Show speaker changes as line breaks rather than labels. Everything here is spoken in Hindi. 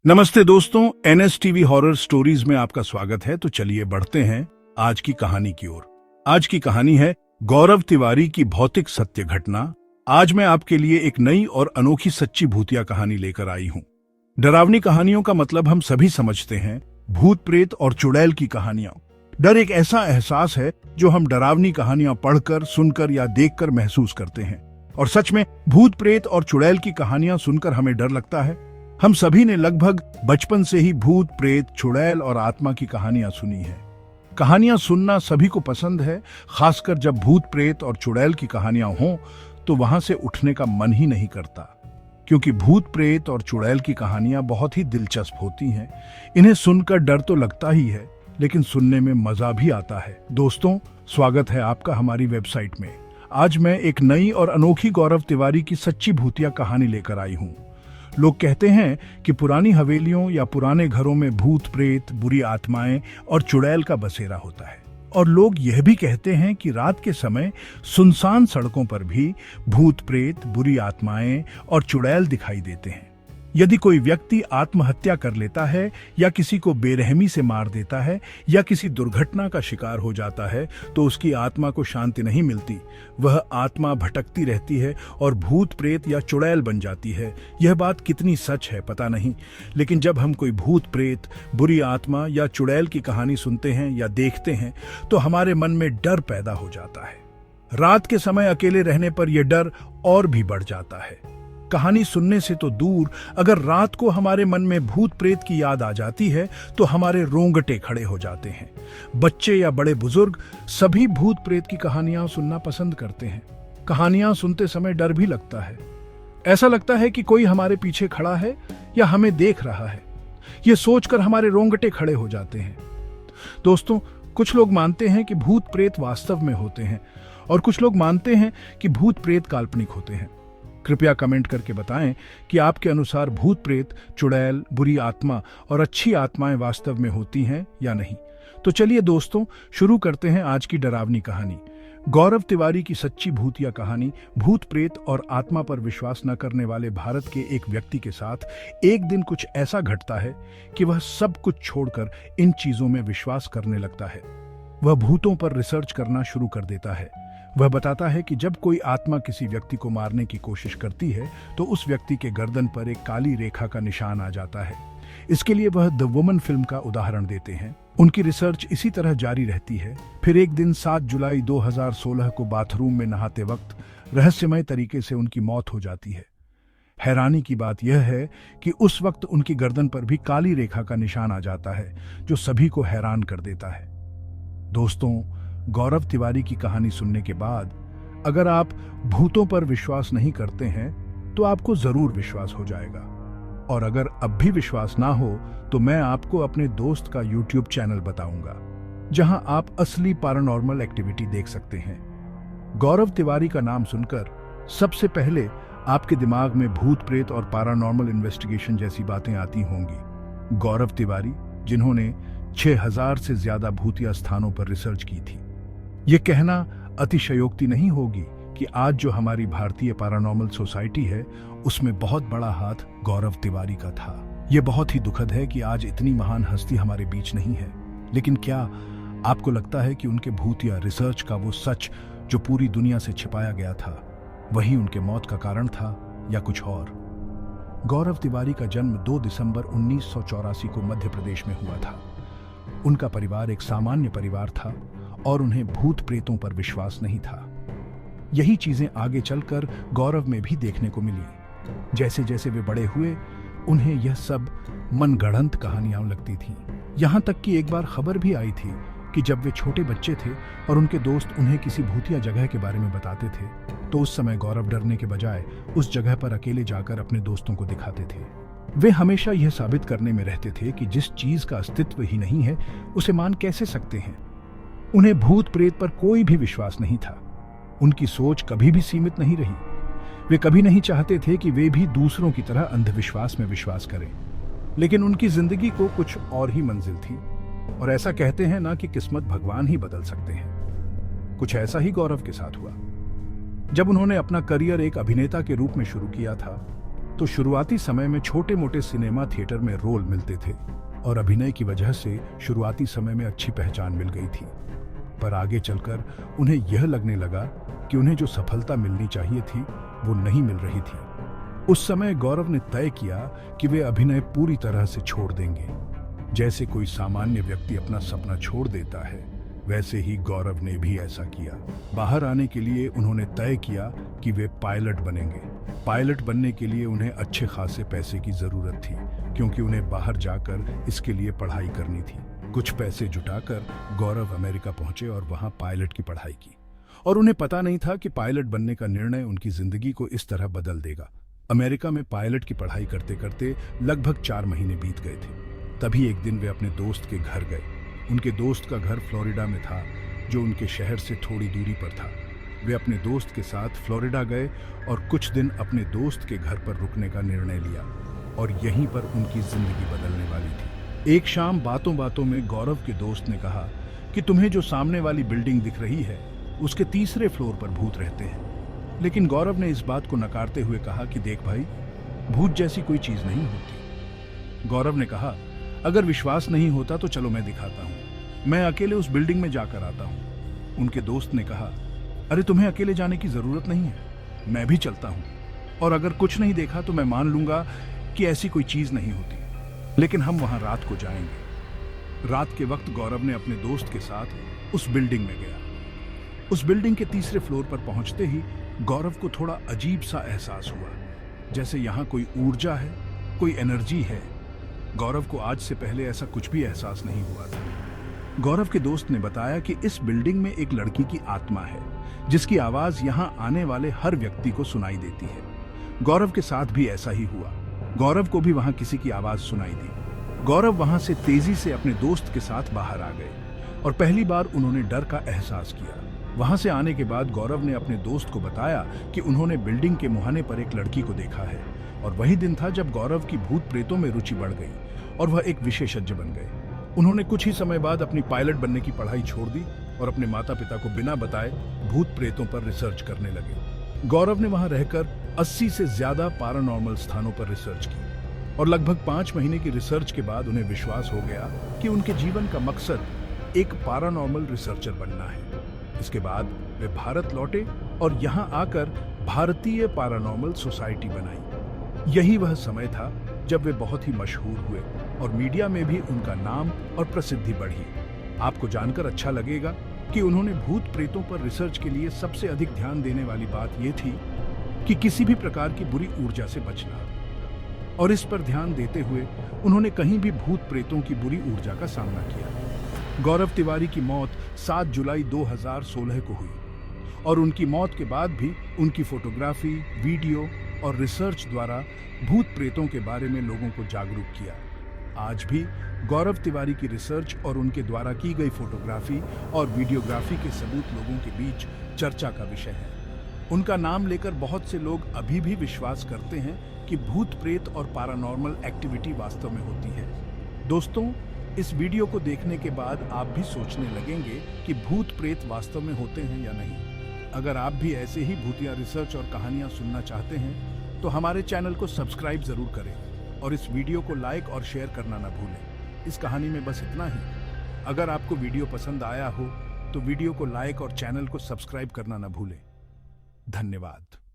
नमस्ते दोस्तों, एनएसटीवी हॉरर स्टोरीज में आपका स्वागत है। तो चलिए बढ़ते हैं आज की कहानी की ओर। आज की कहानी है गौरव तिवारी की भौतिक सत्य घटना। आज मैं आपके लिए एक नई और अनोखी सच्ची भूतिया कहानी लेकर आई हूं। डरावनी कहानियों का मतलब हम सभी समझते हैं, भूत प्रेत और चुड़ैल की कहानियां। डर एक ऐसा एहसास है जो हम डरावनी कहानियां पढ़कर, सुनकर या देखकर महसूस करते हैं। और सच में भूत प्रेत और चुड़ैल की कहानियां सुनकर हमें डर लगता है। हम सभी ने लगभग बचपन से ही भूत प्रेत, चुड़ैल और आत्मा की कहानियां सुनी है। कहानियां सुनना सभी को पसंद है, खासकर जब भूत प्रेत और चुड़ैल की कहानियां हों तो वहां से उठने का मन ही नहीं करता। क्योंकि भूत प्रेत और चुड़ैल की कहानियां बहुत ही दिलचस्प होती हैं। इन्हें सुनकर डर तो लगता ही है, लेकिन सुनने में मजा भी आता है। दोस्तों, स्वागत है आपका हमारी वेबसाइट में। आज मैं एक नई और अनोखी गौरव तिवारी की सच्ची भूतिया कहानी लेकर आई हूँ। लोग कहते हैं कि पुरानी हवेलियों या पुराने घरों में भूत प्रेत, बुरी आत्माएं और चुड़ैल का बसेरा होता है। और लोग यह भी कहते हैं कि रात के समय सुनसान सड़कों पर भी भूत प्रेत, बुरी आत्माएं और चुड़ैल दिखाई देते हैं। यदि कोई व्यक्ति आत्महत्या कर लेता है या किसी को बेरहमी से मार देता है या किसी दुर्घटना का शिकार हो जाता है तो उसकी आत्मा को शांति नहीं मिलती। वह आत्मा भटकती रहती है और भूत प्रेत या चुड़ैल बन जाती है। यह बात कितनी सच है पता नहीं, लेकिन जब हम कोई भूत प्रेत, बुरी आत्मा या चुड़ैल की कहानी सुनते हैं या देखते हैं तो हमारे मन में डर पैदा हो जाता है। रात के समय अकेले रहने पर यह डर और भी बढ़ जाता है। कहानी सुनने से तो दूर, अगर रात को हमारे मन में भूत प्रेत की याद आ जाती है तो हमारे रोंगटे खड़े हो जाते हैं। बच्चे या बड़े बुजुर्ग सभी भूत प्रेत की कहानियां सुनना पसंद करते हैं। कहानियां सुनते समय डर भी लगता है। ऐसा लगता है कि कोई हमारे पीछे खड़ा है या हमें देख रहा है। यह सोचकर हमारे रोंगटे खड़े हो जाते हैं। दोस्तों, कुछ लोग मानते हैं कि भूत प्रेत वास्तव में होते हैं और कुछ लोग मानते हैं कि भूत प्रेत काल्पनिक होते हैं। कृपया कमेंट करके बताएं कि आपके अनुसार भूत प्रेत, चुड़ैल, बुरी आत्मा और अच्छी आत्माएं वास्तव में होती हैं या नहीं। तो चलिए दोस्तों, शुरू करते हैं आज की डरावनी कहानी। गौरव तिवारी की सच्ची भूतिया कहानी। भूत प्रेत और आत्मा पर विश्वास न करने वाले भारत के एक व्यक्ति के साथ एक दिन कुछ ऐसा घटता है कि वह सब कुछ छोड़कर इन चीजों में विश्वास करने लगता है। वह भूतों पर रिसर्च करना शुरू कर देता है। वह बताता है कि जब कोई आत्मा किसी व्यक्ति को मारने की कोशिश करती है तो उस व्यक्ति के गर्दन पर एक काली रेखा का निशान आ जाता है। इसके लिए वह द वुमन फिल्म का उदाहरण देते हैं। उनकी रिसर्च इसी तरह जारी रहती है। फिर एक दिन 7 जुलाई 2016 को बाथरूम में नहाते वक्त रहस्यमय तरीके से उनकी मौत हो जाती है। हैरानी की बात यह है कि उस वक्त उनकी गर्दन पर भी काली रेखा का निशान आ जाता है, जो सभी को हैरान कर देता है। दोस्तों, गौरव तिवारी की कहानी सुनने के बाद अगर आप भूतों पर विश्वास नहीं करते हैं तो आपको जरूर विश्वास हो जाएगा। और अगर अब भी विश्वास ना हो तो मैं आपको अपने दोस्त का YouTube चैनल बताऊंगा, जहां आप असली पैरानॉर्मल एक्टिविटी देख सकते हैं। गौरव तिवारी का नाम सुनकर सबसे पहले आपके दिमाग में भूत प्रेत और पैरानॉर्मल इन्वेस्टिगेशन जैसी बातें आती होंगी। गौरव तिवारी, जिन्होंने 6000 से ज्यादा भूतिया स्थानों पर रिसर्च की थी। ये कहना अतिशयोक्ति नहीं होगी कि आज जो हमारी भारतीय पैरानॉर्मल सोसाइटी है उसमें बहुत बड़ा हाथ गौरव तिवारी का था। ये बहुत ही दुखद है कि आज इतनी महान हस्ती हमारे बीच नहीं है। लेकिन क्या आपको लगता है कि उनके भूतिया रिसर्च का वो सच जो पूरी दुनिया से छिपाया गया था वही उनके मौत का कारण था या कुछ और? गौरव तिवारी का जन्म 2 दिसंबर 1984 को मध्य प्रदेश में हुआ था। उनका परिवार एक सामान्य परिवार था और उन्हें भूत प्रेतों पर विश्वास नहीं था। यही चीजें आगे चलकर गौरव में भी देखने को मिली। जैसे जैसे वे बड़े हुए उन्हें यह सब मनगढ़ंत कहानियां लगती थीं। यहां तक कि एक बार खबर भी आई थी कि जब वे छोटे बच्चे थे और उनके दोस्त उन्हें किसी भूतिया जगह के बारे में बताते थे तो उस समय गौरव डरने के बजाय उस जगह पर अकेले जाकर अपने दोस्तों को दिखाते थे। वे हमेशा यह साबित करने में रहते थे कि जिस चीज का अस्तित्व ही नहीं है उसे मान कैसे सकते हैं। उन्हें भूत प्रेत पर कोई भी विश्वास नहीं था। उनकी सोच कभी भी सीमित नहीं रही। वे कभी नहीं चाहते थे कि वे भी दूसरों की तरह अंधविश्वास में विश्वास करें। लेकिन उनकी जिंदगी को कुछ और ही मंजिल थी। और ऐसा कहते हैं ना कि किस्मत भगवान ही बदल सकते हैं। कुछ ऐसा ही गौरव के साथ हुआ। जब उन्होंने अपना करियर एक अभिनेता के रूप में शुरू किया था तो शुरुआती समय में छोटे मोटे सिनेमा थिएटर में रोल मिलते थे और अभिनय की वजह से शुरुआती समय में अच्छी पहचान मिल गई थी। पर आगे चलकर उन्हें यह लगने लगा कि उन्हें जो सफलता मिलनी चाहिए थी वो नहीं मिल रही थी। उस समय गौरव ने तय किया कि वे अभिनय पूरी तरह से छोड़ देंगे। जैसे कोई सामान्य व्यक्ति अपना सपना छोड़ देता है, वैसे ही गौरव ने भी ऐसा किया। बाहर आने के लिए उन्होंने तय किया कि वे पायलट बनेंगे। पायलट बनने के लिए उन्हें अच्छे खासे पैसे की जरूरत थी, क्योंकि उन्हें बाहर जाकर इसके लिए पढ़ाई करनी थी। कुछ पैसे जुटाकर गौरव अमेरिका पहुंचे और वहां पायलट की पढ़ाई की। और उन्हें पता नहीं था कि पायलट बनने का निर्णय उनकी जिंदगी को इस तरह बदल देगा। अमेरिका में पायलट की पढ़ाई करते करते लगभग 4 महीने बीत गए थे। तभी एक दिन वे अपने दोस्त के घर गए। उनके दोस्त का घर फ्लोरिडा में था, जो उनके शहर से थोड़ी दूरी पर था। वे अपने दोस्त के साथ फ्लोरिडा गए और कुछ दिन अपने दोस्त के घर पर रुकने का निर्णय लिया, और यहीं पर उनकी जिंदगी बदलने वाली थी। एक शाम बातों बातों में गौरव के दोस्त ने कहा कि तुम्हें जो सामने वाली बिल्डिंग दिख रही है, उसके तीसरे फ्लोर पर भूत रहते हैं। लेकिन गौरव ने इस बात को नकारते हुए कहा कि देख भाई, भूत जैसी कोई चीज नहीं होती। गौरव ने कहा, अगर विश्वास नहीं होता तो चलो मैं दिखाता हूं, मैं अकेले उस बिल्डिंग में जाकर आता हूं। उनके दोस्त ने कहा, अरे तुम्हें अकेले जाने की जरूरत नहीं है, मैं भी चलता हूं, और अगर कुछ नहीं देखा तो मैं मान लूंगा कि ऐसी कोई चीज नहीं होती, लेकिन हम वहां रात को जाएंगे। रात के वक्त गौरव ने अपने दोस्त के साथ उस बिल्डिंग में गया। उस बिल्डिंग के तीसरे फ्लोर पर पहुंचते ही गौरव को थोड़ा अजीब सा एहसास हुआ, जैसे यहां कोई ऊर्जा है, कोई एनर्जी है। गौरव को आज से पहले ऐसा कुछ भी एहसास नहीं हुआ था। गौरव के दोस्त ने बताया कि इस बिल्डिंग में एक लड़की की आत्मा है, जिसकी आवाज यहां आने वाले हर व्यक्ति को सुनाई देती है। गौरव के साथ भी ऐसा ही हुआ। गौरव को भी वहां किसी की आवाज सुनाई दी। गौरव वहां से तेजी से अपने दोस्त के साथ बाहर आ गए और पहली बार उन्होंने डर का एहसास किया। वहां से आने के बाद गौरव ने अपने दोस्त को बताया कि उन्होंने बिल्डिंग के मुहाने पर एक लड़की को देखा है, और वही दिन था जब गौरव की भूत प्रेतों में रुचि बढ़ गई और वह एक विशेषज्ञ बन गए। उन्होंने कुछ ही समय बाद अपनी पायलट बनने की पढ़ाई छोड़ दी और अपने माता पिता को बिना बताए भूत प्रेतों पर रिसर्च करने लगे। गौरव ने वहां रहकर 80 से ज्यादा पैरानॉर्मल स्थानों पर रिसर्च की, और लगभग 5 महीने की रिसर्च के बाद उन्हें विश्वास हो गया कि उनके जीवन का मकसद एक पैरानॉर्मल रिसर्चर बनना है। इसके बाद वे भारत लौटे और यहां आकर भारतीय पैरानॉर्मल सोसाइटी बनाई। यही वह समय था जब वे बहुत ही मशहूर हुए और मीडिया में भी उनका नाम और प्रसिद्धि बढ़ी। आपको जानकर अच्छा लगेगा कि उन्होंने भूत प्रेतों पर रिसर्च के लिए सबसे अधिक ध्यान देने वाली बात यह थी कि किसी भी प्रकार की बुरी ऊर्जा से बचना, और इस पर ध्यान देते हुए उन्होंने कहीं भी भूत प्रेतों की बुरी ऊर्जा का सामना किया। गौरव तिवारी की मौत 7 जुलाई 2016 को हुई, और उनकी मौत के बाद भी उनकी फोटोग्राफी, वीडियो और रिसर्च द्वारा भूत प्रेतों के बारे में लोगों को जागरूक किया। आज भी गौरव तिवारी की रिसर्च और उनके द्वारा की गई फोटोग्राफी और वीडियोग्राफी के सबूत लोगों के बीच चर्चा का विषय है। उनका नाम लेकर बहुत से लोग अभी भी विश्वास करते हैं कि भूत प्रेत और पैरानॉर्मल एक्टिविटी वास्तव में होती है। दोस्तों, इस वीडियो को देखने के बाद आप भी सोचने लगेंगे कि भूत प्रेत वास्तव में होते हैं या नहीं। अगर आप भी ऐसे ही भूतिया रिसर्च और कहानियां सुनना चाहते हैं तो हमारे चैनल को सब्सक्राइब जरूर करें और इस वीडियो को लाइक और शेयर करना ना भूलें। इस कहानी में बस इतना ही। अगर आपको वीडियो पसंद आया हो तो वीडियो को लाइक और चैनल को सब्सक्राइब करना ना भूलें। धन्यवाद।